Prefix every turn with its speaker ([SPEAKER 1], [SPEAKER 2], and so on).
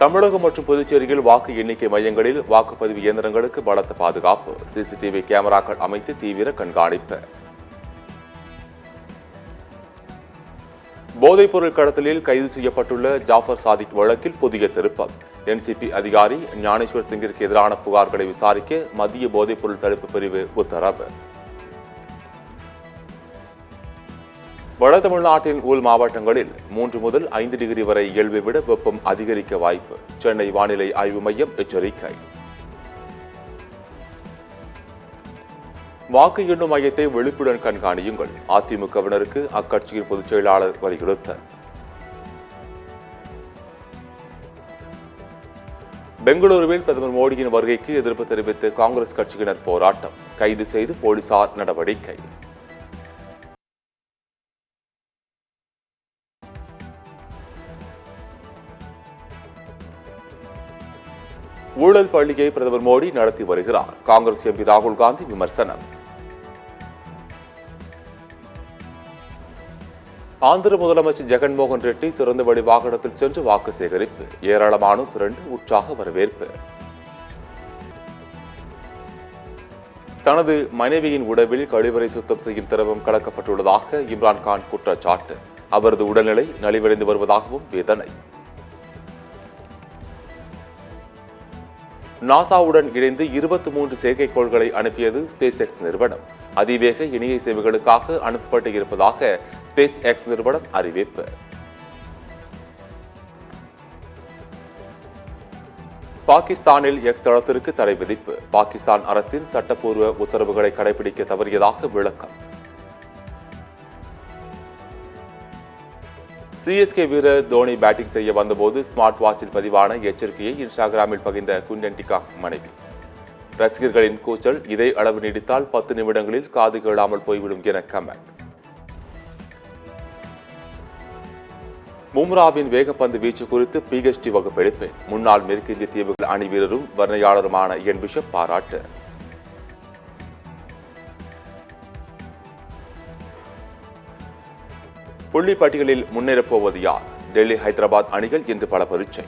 [SPEAKER 1] தமிழகம் மற்றும் புதுச்சேரியில் வாக்கு எண்ணிக்கை மையங்களில் வாக்குப்பதிவு இயந்திரங்களுக்கு பலத்த பாதுகாப்பு, சிசிடிவி கேமராக்கள் அமைத்து தீவிர கண்காணிப்பு. போதைப்பொருள் கடத்தலில் கைது செய்யப்பட்டுள்ள ஜாஃபர் சாதிக் வழக்கில் புதிய திருப்பம். என்சிபி அதிகாரி ஞானேஸ்வர் சிங்கிற்கு எதிரான புகார்களை விசாரிக்க மத்திய போதைப்பொருள் தடுப்பு பிரிவு உத்தரவு. வட தமிழ்நாட்டின் உள் மாவட்டங்களில் 3 முதல் 5 டிகிரி வரை இயல்பை விட வெப்பம் அதிகரிக்க வாய்ப்பு, சென்னை வானிலை ஆய்வு மையம் எச்சரிக்கை. வாக்கு எண்ணும் மையத்தை விழிப்புடன் கண்காணியுங்கள், அதிமுகவினருக்கு அக்கட்சியின் பொதுச் செயலாளர் வலியுறுத்தல். பெங்களூருவில் பிரதமர் மோடியின் வருகைக்கு எதிர்ப்பு தெரிவித்து காங்கிரஸ் கட்சியினர் போராட்டம், கைது செய்து போலீசார் நடவடிக்கை. ஊழல் பள்ளியை பிரதமர் மோடி நடத்தி வருகிறார், காங்கிரஸ் எம்பி ராகுல் காந்தி விமர்சனம். ஆந்திர முதலமைச்சர் ஜெகன்மோகன் ரெட்டி திறந்தவெளி வாகனத்தில் சென்று வாக்கு சேகரிப்பு, ஏராளமானோர் திரண்டு உற்சாக வரவேற்பு. தனது மனைவியின் உடலில் கழிவறை சுத்தம் செய்யும் திரவம் கலக்கப்பட்டுள்ளதாக இம்ரான்கான் குற்றச்சாட்டு, அவரது உடல்நிலை நலிவடைந்து வருவதாகவும் வேதனை. நாசாவுடன் இணைந்து 23 செயற்கைக்கோள்களை அனுப்பியது ஸ்பேஸ் எக்ஸ் நிறுவனம், அதிவேக இணைய சேவைகளுக்காக அனுப்பப்பட்டு இருப்பதாக ஸ்பேஸ் எக்ஸ் நிறுவனம் அறிவிப்பு. பாகிஸ்தானில் எக்ஸ் தளத்திற்கு தடை விதிப்பு, பாகிஸ்தான் அரசின் சட்டப்பூர்வ உத்தரவுகளை கடைபிடிக்க தவறியதாக விளக்கம். சிஎஸ்கே வீரர் தோனி பேட்டிங் செய்ய வந்தபோது ஸ்மார்ட் வாட்சில் பதிவான எச்சரிக்கையை இன்ஸ்டாகிராமில் பகிர்ந்த குண்டன் டிகாக் மனைவி. ரசிகர்களின் கூச்சல் இதே அளவு நீடித்தால் 10 நிமிடங்களில் காது கேளாமல் போய்விடும் என கமெண்ட். மும்ராவின் வேகப்பந்து வீச்சு குறித்து பிஹெச்டி வகுப்பெடுப்பேன், முன்னாள் மேற்கிந்திய தீவுகள் அணி வீரரும் வர்ணையாளருமான என் பிஷப் பாராட்டு. புள்ளி பட்டியலில் முன்னேறப் போவது யார்? டெல்லி ஹைதராபாத் அணிகள் இன்று பல பரீட்சை.